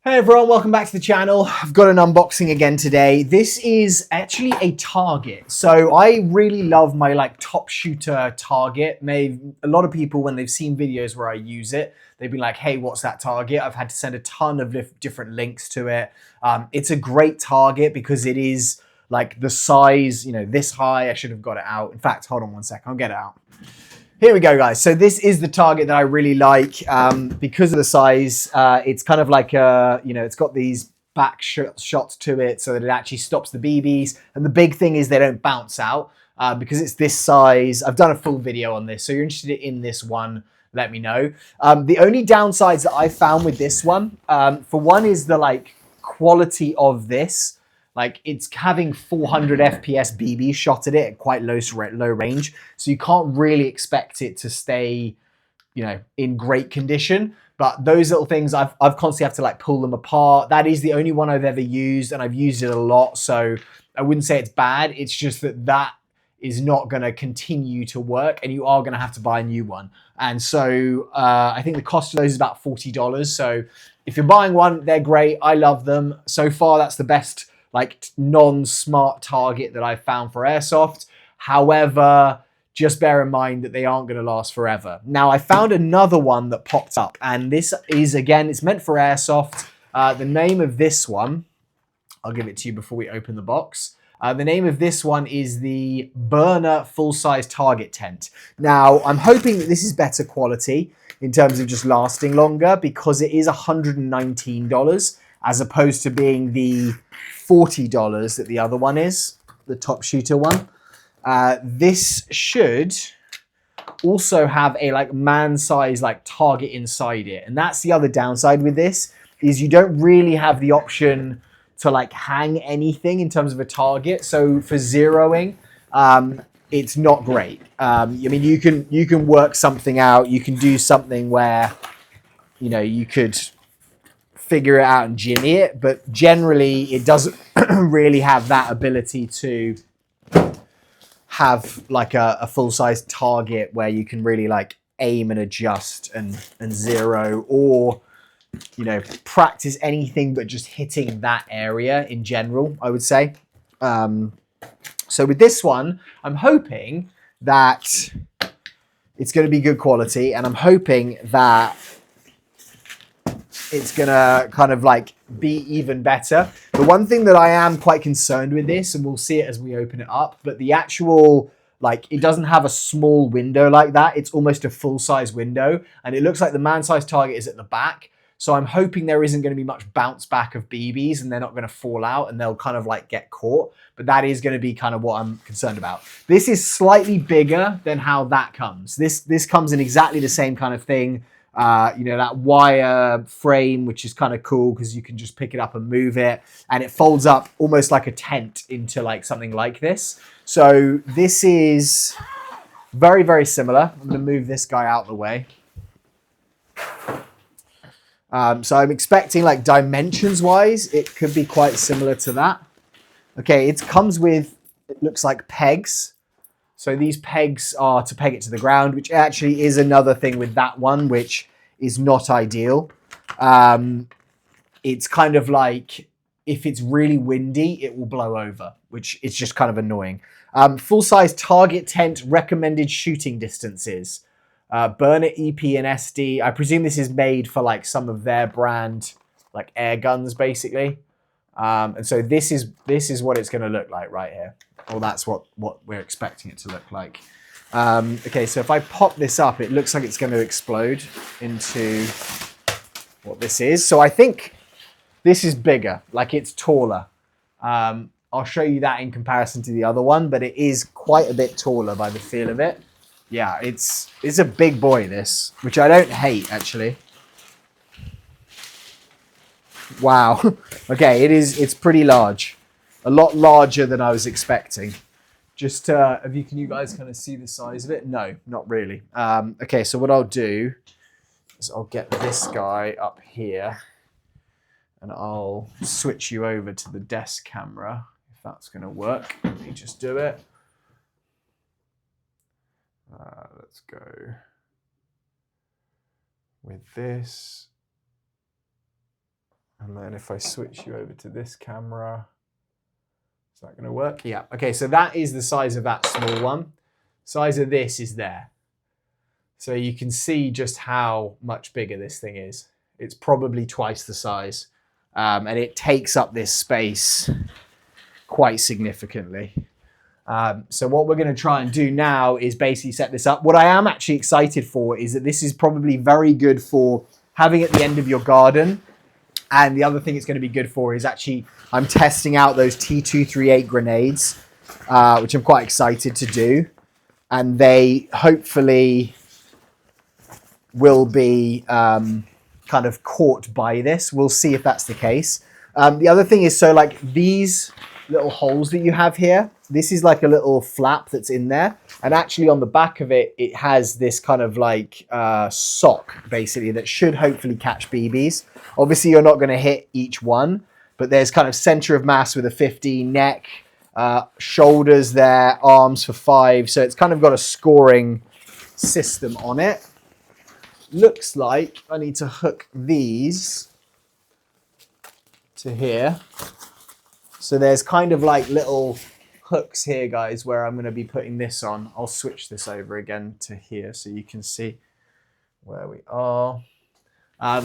Hey everyone, welcome back to the channel. I've got an unboxing again today. This is actually a target. So I really love my top shooter target. A lot of people, when they've seen videos where I use it, they've been like, hey, what's that target? I've had to send a ton of different links to it. It's a great target because it is like the size, this high. I should have got it out. In fact, hold on one second, I'll get it out. Here we go, guys. So this is the target that I really like because of the size. It's kind of like it's got these back shots to it so that it actually stops the BBs. And the big thing is they don't bounce out because it's this size. I've done a full video on this, so you're interested in this one, let me know. The only downsides that I found with this one, for one, is the quality of this. It's having 400 FPS BB shot at it at quite low range, so you can't really expect it to stay, in great condition. But those little things, I've constantly have to pull them apart. That is the only one I've ever used, and I've used it a lot, so I wouldn't say it's bad. It's just that is not going to continue to work, and you are going to have to buy a new one. And so I think the cost of those is about $40. So if you're buying one, they're great. I love them. So far, that's the best non-smart target that I've found for airsoft. However, just bear in mind that they aren't going to last forever. Now, I found another one that popped up, and this is, again, it's meant for airsoft. The name of this one, I'll give it to you before we open the box. The name of this one is the Byrna Full-Size Target Tent. Now, I'm hoping that this is better quality in terms of just lasting longer because it is $119 as opposed to being the $40 that the other one is, the top shooter one. This should also have a man-size target inside it, and that's the other downside with this is you don't really have the option to hang anything in terms of a target. So for zeroing, it's not great. I mean, you can work something out. You can do something where you could figure it out and jimmy it, but generally it doesn't really have that ability to have a full-size target where you can really aim and adjust and zero, or practice anything but just hitting that area in general, I would say. So with this one, I'm hoping that it's going to be good quality, and I'm hoping that it's gonna kind of be even better. The one thing that I am quite concerned with this, and we'll see it as we open it up, but the actual, it doesn't have a small window like that. It's almost a full-size window, and it looks like the man-sized target is at the back. So I'm hoping there isn't going to be much bounce back of BBs, and they're not going to fall out, and they'll kind of get caught. But that is going to be kind of what I'm concerned about. This is slightly bigger than how that comes. This comes in exactly the same kind of thing. That wire frame, which is kind of cool because you can just pick it up and move it, and it folds up almost like a tent into something like this. So this is very, very similar. I'm going to move this guy out of the way. So I'm expecting dimensions wise, it could be quite similar to that. Okay, it comes with, it looks like pegs. So these pegs are to peg it to the ground, which actually is another thing with that one, which is not ideal. It's kind of if it's really windy, it will blow over, which is just kind of annoying. Full-size target tent recommended shooting distances. Byrna EP and SD. I presume this is made for some of their brand, air guns, basically. And so this is what it's going to look like right here. Well, that's what we're expecting it to look like. Okay, so if I pop this up, it looks like it's going to explode into what this is. So I think this is bigger, it's taller. I'll show you that in comparison to the other one, but it is quite a bit taller by the feel of it. Yeah, it's a big boy, this, which I don't hate, actually. Wow. Okay, it's pretty large. A lot larger than I was expecting. Just, can you guys kind of see the size of it? No, not really. Okay, so what I'll do is I'll get this guy up here, and I'll switch you over to the desk camera, if that's going to work. Let me just do it. Let's go with this. And then if I switch you over to this camera, is that going to work? Yeah. Okay, so that is the size of that small one. Size of this is there. So you can see just how much bigger this thing is. It's probably twice the size. And it takes up this space quite significantly. So what we're going to try and do now is basically set this up. What I am actually excited for is that this is probably very good for having at the end of your garden. And the other thing it's going to be good for is actually I'm testing out those T238 grenades, which I'm quite excited to do. And they hopefully will be kind of caught by this. We'll see if that's the case. The other thing is, so like these little holes that you have here, this is like a little flap that's in there. And actually on the back of it, it has this kind of like sock basically that should hopefully catch BBs. Obviously you're not going to hit each one, but there's kind of center of mass with a 50, neck, shoulders there, arms for 5. So it's kind of got a scoring system on it. Looks like I need to hook these to here. So there's kind of like little hooks here, guys, where I'm going to be putting this on. I'll switch this over again to here so you can see where we are.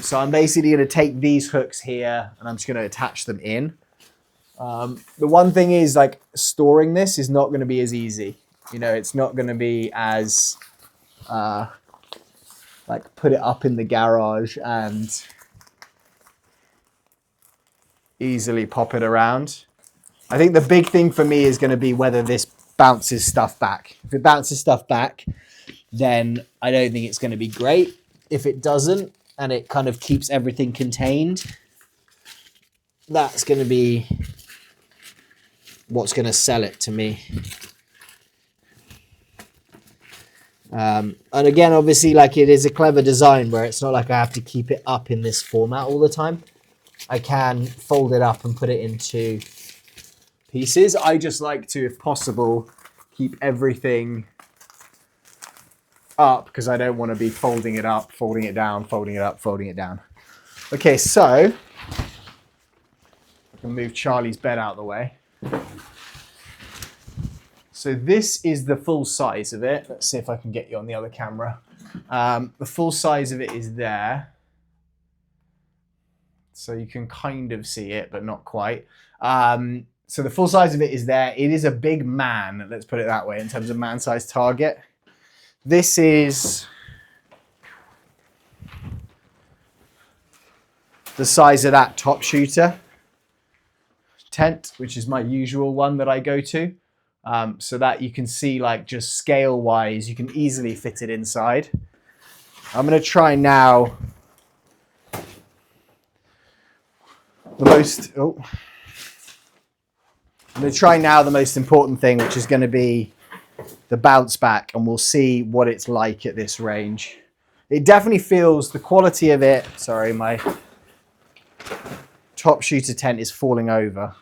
So I'm basically going to take these hooks here and I'm just going to attach them in. The one thing is, like, storing this is not going to be as easy. You know, it's not going to be as like put it up in the garage and easily pop it around. I think the big thing for me is going to be whether this bounces stuff back. If it bounces stuff back, then I don't think it's going to be great. If it doesn't, and it kind of keeps everything contained, that's going to be what's going to sell it to me. And again, obviously, like, it is a clever design where it's not like I have to keep it up in this format all the time. I can fold it up and put it into pieces. I just like to, if possible, keep everything up because I don't want to be folding it up, folding it down, folding it up, folding it down. Okay, so I can move Charlie's bed out of the way. So this is the full size of it. Let's see if I can get you on the other camera. The full size of it is there. So you can kind of see it, but not quite. So the full size of it is there. It is a big man, let's put it that way, in terms of man-sized target. This is the size of that top shooter tent, which is my usual one that I go to. So that you can see, like, just scale-wise, you can easily fit it inside. I'm going to try now the most important thing, which is going to be the bounce back, and we'll see what it's like at this range. It definitely feels, the quality of it, sorry, my top shooter tent is falling over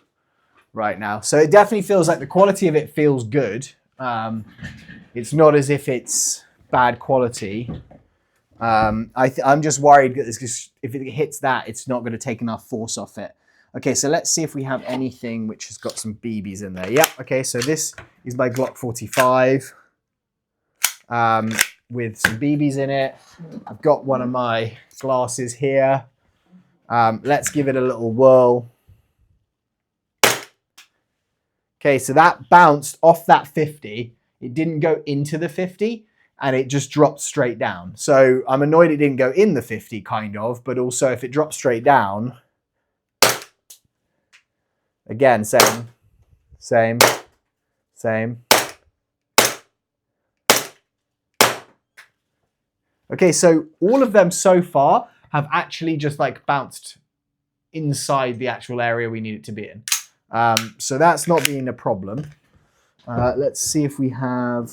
right now. So it definitely feels like the quality of it feels good. It's not as if it's bad quality. I'm just worried that if it hits that, it's not going to take enough force off it. Okay, so let's see if we have anything which has got some BBs in there. Yeah, okay, so this is my Glock 45 with some BBs in it. I've got one of my glasses here. Let's give it a little whirl. Okay, so that bounced off that 50. It didn't go into the 50, and it just dropped straight down. So I'm annoyed it didn't go in the 50, kind of, but also if it drops straight down, again, same. Okay, so all of them so far have actually just, like, bounced inside the actual area we need it to be in. So that's not being a problem. Let's see if we have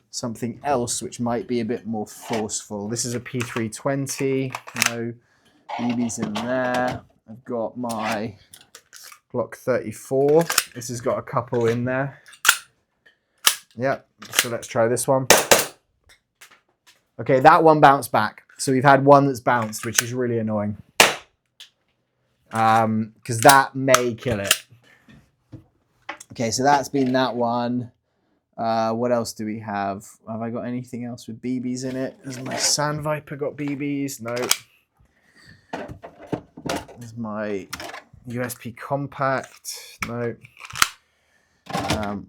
something else which might be a bit more forceful. This is a P320, no BBs in there. I've got my Glock 34. This has got a couple in there. Yep, so let's try this one. Okay, that one bounced back. So we've had one that's bounced, which is really annoying. because that may kill it. Okay, so that's been that one. What else do we have? Have I got anything else with BBs in it? Has my Sand Viper got BBs? No. There's my USP Compact. No.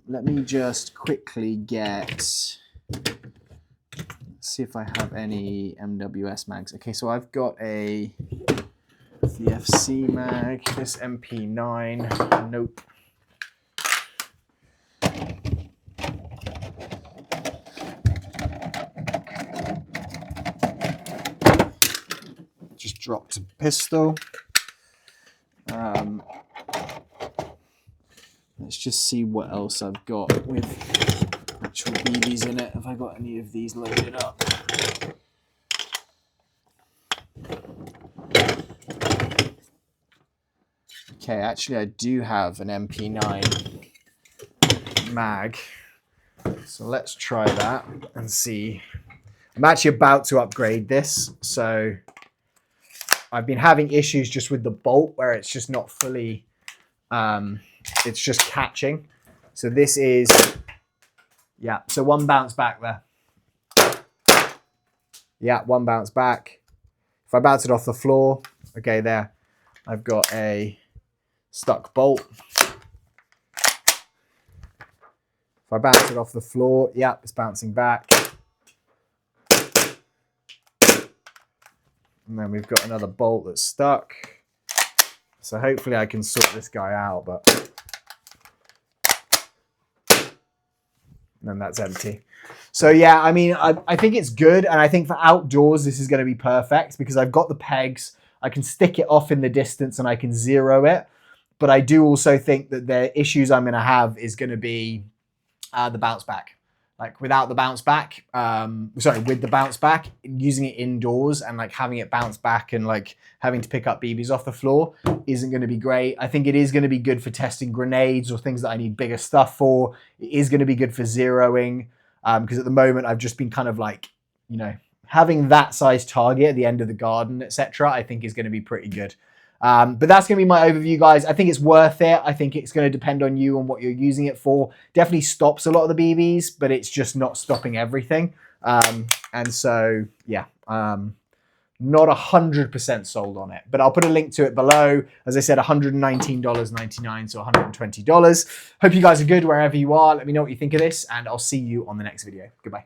Let me just quickly see if I have any MWS mags. Okay, so I've got a VFC mag, this MP9. Nope. Just dropped a pistol. Let's just see what else I've got with actual BBs in it. Have I got any of these loaded up? Okay, actually I do have an MP9 mag. So let's try that and see. I'm actually about to upgrade this. So I've been having issues just with the bolt where it's just not fully, it's just catching. So this is, yeah, so one bounce back there. Yeah, one bounce back. If I bounce it off the floor, okay, there, I've got a stuck bolt. If I bounce it off the floor, yeah, it's bouncing back. And then we've got another bolt that's stuck. So hopefully I can sort this guy out, but and then that's empty. So yeah, I mean, I think it's good. And I think for outdoors, this is going to be perfect because I've got the pegs. I can stick it off in the distance and I can zero it. But I do also think that the issues I'm going to have is going to be the bounce back. Like without the bounce back, with the bounce back, using it indoors and like having it bounce back and like having to pick up BBs off the floor isn't going to be great. I think it is going to be good for testing grenades or things that I need bigger stuff for. It is going to be good for zeroing because at the moment I've just been kind of like, you know, having that size target at the end of the garden, etc. I think is going to be pretty good. But that's going to be my overview, guys. I think it's worth it. I think it's going to depend on you and what you're using it for. Definitely stops a lot of the BBs, but it's just not stopping everything. And so, yeah, not 100% sold on it, but I'll put a link to it below. As I said, $119.99, so $120. Hope you guys are good wherever you are. Let me know what you think of this, and I'll see you on the next video. Goodbye.